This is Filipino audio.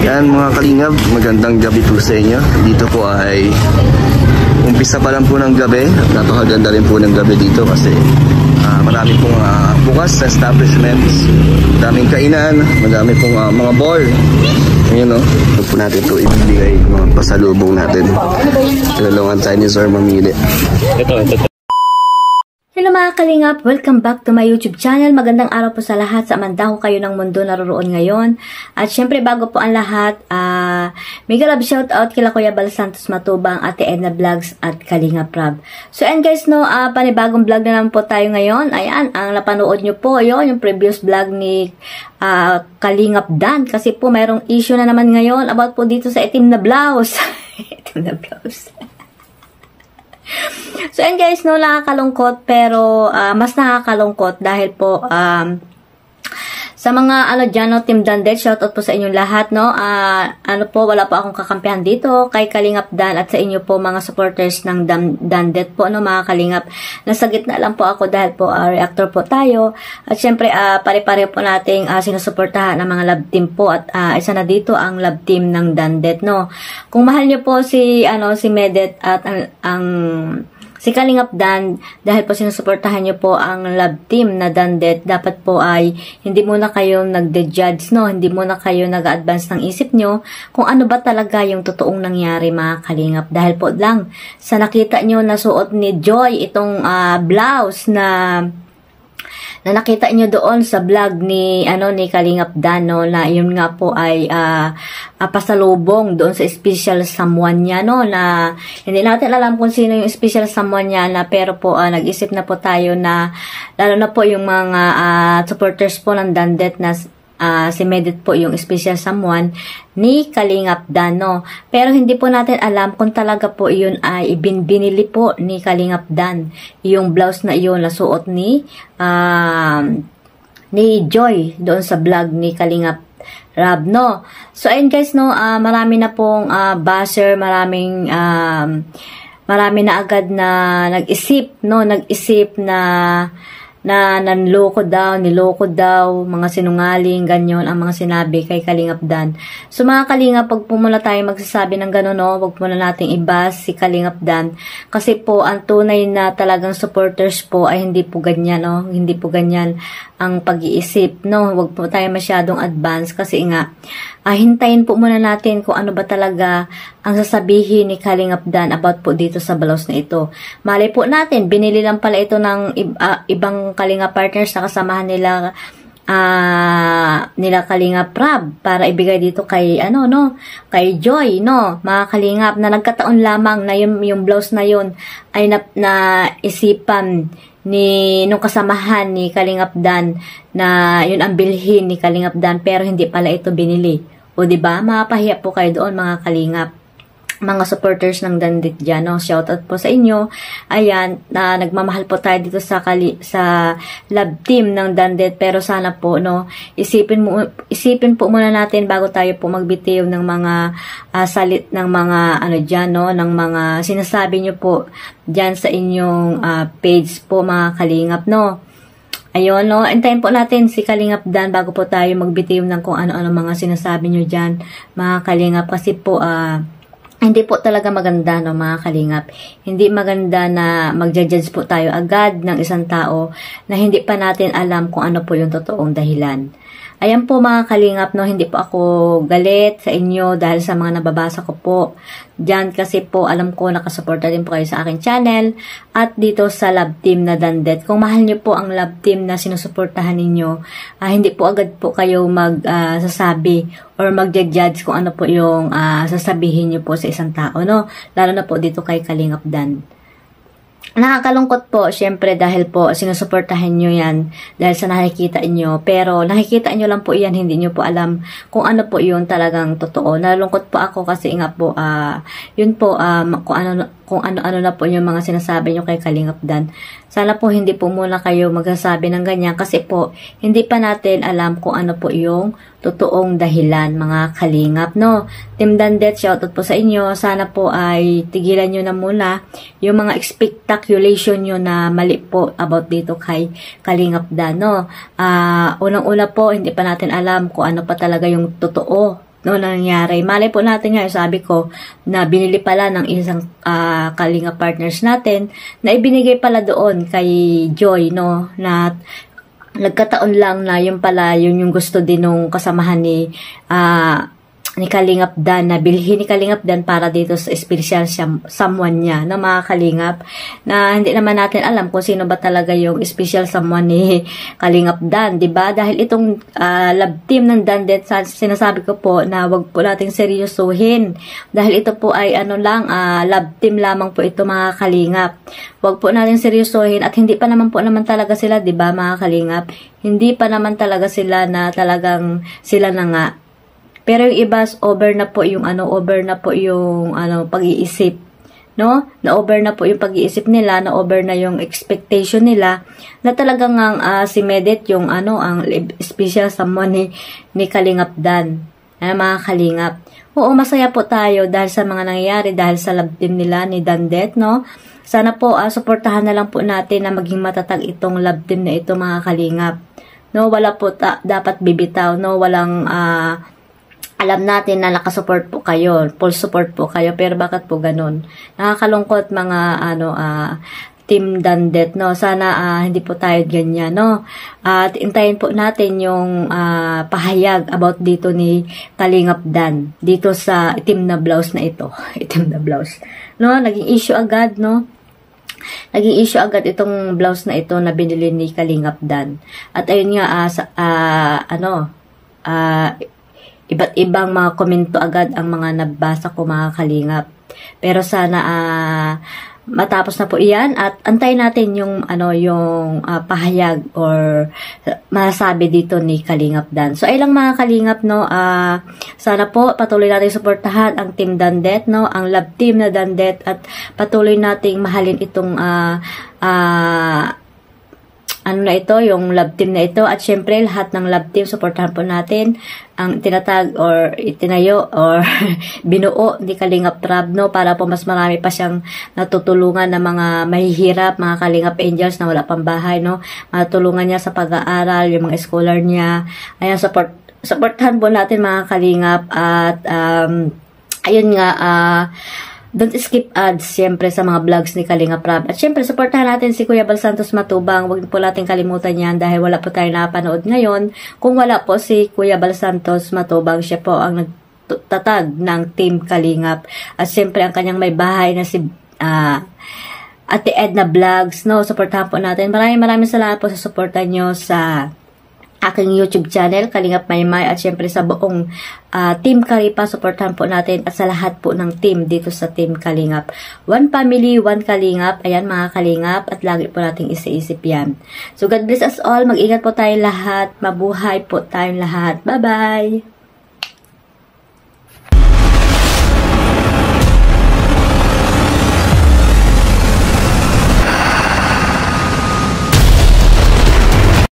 Yan mga kalingap, magandang gabi po sa inyo. Dito po ay umpisa pa lang po ng gabi. Napakaganda rin po ng gabi dito kasi marami pong bukas sa establishments. Madaming kainan, madami pong mga bar. Ayun o, ito po natin ito ibibigay mga pasalubong natin. Tinulungan tayo ni Zor mamili. Ito. Hello mga kalingap! Welcome back to my YouTube channel. Magandang araw po sa lahat sa mandako kayo ng mundo naroroon ngayon. At syempre bago po ang lahat, mega love shoutout kila Kuya Bal Santos Matubang, Ate Edna Vlogs at Kalingap Rab. So and guys, no, panibagong vlog na naman po tayo ngayon. Ayan, ang napanood nyo po yung previous vlog ni Kalingap Dan. Kasi po mayroong issue na naman ngayon about po dito sa itim na blouse. Itim na blouse. So, and guys, no, nakakalungkot, pero mas nakakalungkot dahil po sa mga dyan, no, Team Dandet, shoutout po sa inyong lahat, no. Wala po akong kakampihan dito kay Kalingap Dan at sa inyo po mga supporters ng Dandet po, no, mga Kalingap. Nasa gitna lang po ako dahil po reactor po tayo. At syempre, pare-pare po nating sinusuportahan ng mga love team po at isa na dito ang love team ng Dandet, no. Kung mahal niyo po si Medet at si Kalingap Dan, dahil po sinusuportahan niyo po ang love team na Dandet, dapat po ay hindi muna kayo nagde-judge, no? Hindi muna kayo nag-advance ng isip nyo kung ano ba talaga yung totoong nangyari mga Kalingap. Dahil po lang sa nakita nyo na suot ni Joy itong blouse na nakita nyo doon sa vlog ni Kalingap Dan, no, na yun nga po ay pasalubong doon sa special someone niya, no, na hindi natin alam kung sino yung special someone niya, na pero po nag-isip na po tayo na lalo na po yung mga supporters po ng Dandet na si Medet po yung special someone ni Kalingap Dan, no. Pero hindi po natin alam kung talaga po yun ay binili po ni Kalingap Dan, yung blouse na yun na suot ni Joy doon sa vlog ni Kalingap Rab, no. So ayun guys, no, marami na pong buzzer, marami na agad na nag-isip na niloko daw, mga sinungaling, ganyan ang mga sinabi kay Kalingap Dan. So mga Kalingap, pag po muna tayo magsasabi ng gano'n, no, wag muna nating ibas si Kalingap Dan. Kasi po, ang tunay na talagang supporters po ay hindi po ganyan, no, hindi po ganyan ang pag-iisip, no. Wag po tayo masyadong advance kasi nga, hintayin po muna natin kung ano ba talaga ang sasabihin ni Kalingap Dan about po dito sa blouse na ito. Malay po natin, binili lang pala ito ng ibang Kalingap partners na kasamahan nila Kalingap Rab para ibigay dito kay kay Joy, no, mga Kalingap, na nagkataon lamang na yung blouse na yun ay naisipan nung kasamahan ni Kalingap Dan na yun ang bilhin ni Kalingap Dan, pero hindi pala ito binili. O diba, mapahiya po kayo doon mga Kalingap, mga supporters ng Dandet dyan, no? Shoutout po sa inyo. Ayan, nagmamahal po tayo dito sa love team ng Dandet, pero sana po, no, isipin po muna natin bago tayo po magbitiw ng mga salit ng mga dyan, no, ng mga sinasabi nyo po dyan sa inyong page po mga Kalingap, no. Ayun, no, antayin po natin si Kalingap Dan bago po tayo magbitiw ng kung ano-ano mga sinasabi nyo dyan mga Kalingap, kasi po hindi po talaga maganda, no, mga Kalingap. Hindi maganda na magja-judge po tayo agad ng isang tao na hindi pa natin alam kung ano po yung totoong dahilan. Ayan po mga Kalingap, no, hindi po ako galit sa inyo dahil sa mga nababasa ko po dyan, kasi po alam ko nakasuporta din po kayo sa aking channel at dito sa love team na Dandet. Kung mahal nyo po ang love team na sinusuportahan ninyo, hindi po agad po kayo magsasabi or magja-judge kung ano po yung sasabihin nyo po sa isang tao, no, lalo na po dito kay Kalingap Dan. Nakakalungkot po, syempre, dahil po sinusuportahan nyo yan dahil sa nakikita nyo. Pero nakikita nyo lang po yan, hindi nyo po alam kung ano po yun talagang totoo. Nalungkot po ako kasi nga po, yun po, kung ano-ano na po yung mga sinasabi nyo kay Kalingap Dan. Sana po hindi po muna kayo magsasabi ng ganyan kasi po hindi pa natin alam kung ano po yung totoong dahilan mga Kalingap, no. Team Dandet, shoutout po sa inyo. Sana po ay tigilan nyo na muna yung mga expectation nyo na mali po about dito kay Kalingap Dan, no. Unang-una po, hindi pa natin alam kung ano pa talaga yung totoo no, nangyari. Malay po natin nga, sabi ko, na binili pala ng isang Kalinga partners natin, na ibinigay pala doon kay Joy, no, na nagkataon lang na yun pala, yun yung gusto din nung kasamahan ni Kalingap Dan, na bilhin ni Kalingap Dan para dito sa special someone niya, na mga Kalingap, na hindi naman natin alam kung sino ba talaga yung special someone ni Kalingap Dan, diba? Dahil itong love team ng Dandet, sinasabi ko po na wag po nating seryosuhin, dahil ito po ay love team lamang po ito, mga Kalingap. Wag po natin seryosohin, at hindi pa naman talaga sila, 'di ba, mga Kalingap? Hindi pa naman talaga sila na talagang sila na nga. Pero yung iba, over na po yung pag-iisip, no? Na over na po yung pag-iisip nila, na over na yung expectation nila, na talagang si Medet yung ang special someone ni Kalingap Dan. Mga Kalingap. Oo, masaya po tayo dahil sa mga nangyayari, dahil sa love team nila ni Dandet, no? Sana po suportahan na lang po natin na maging matatag itong love team na ito, mga Kalingap. No, wala po dapat bibitaw, no? Walang alam natin na nakasupport po kayo, full support po kayo, pero bakit po ganun? Nakakalungkot, mga Team Dandet, no? Sana hindi po tayo ganyan, no? At intayin po natin yung pahayag about dito ni Kalingap Dan dito sa itim na blouse na ito. Itim na blouse, no? Naging issue agad, no? Naging issue agad itong blouse na ito na binili ni Kalingap Dan. At ayun nga, iba't ibang mga komento agad ang mga nabasa ko, mga Kalingap. Pero sana matapos na po iyan, at antayin natin yung pahayag or masasabi dito ni Kalingap Dan. So ay lang, mga Kalingap, no, sana po patuloy natin suportahan ang Team Dandet, no, ang love team na Dandet, at patuloy nating mahalin itong yung love team na ito. At syempre, lahat ng love team, supportahan po natin ang tinatag or itinayo or binuo ni Kalingap Rab, no, para po mas marami pa siyang natutulungan ng mga mahihirap, mga Kalingap Angels na wala pang bahay, no. Matulungan niya sa pag-aaral, yung mga scholar niya. Ayan, supportahan po natin, mga Kalingap. At ayun nga, don't skip ads, siyempre, sa mga vlogs ni Kalingap Rab. At siyempre, supportahan natin si Kuya Bal Santos Matubang. Huwag po natin kalimutan yan dahil wala po tayo napanood ngayon. Kung wala po si Kuya Bal Santos Matubang, siya po ang nagtatag ng Team Kalingap. At siyempre, ang kanyang may bahay na si Ate Edna Vlogs, no? Supportahan po natin. Maraming salamat po sa suporta nyo sa aking YouTube channel, Kalingap Maymay, at syempre sa buong Team Karipa, supportahan po natin, at sa lahat po ng team dito sa Team Kalingap. One family, one Kalingap. Ayan, mga Kalingap, at lagi po nating isiisip yan. So God bless us all. Mag-ingat po tayong lahat. Mabuhay po tayong lahat. Bye-bye!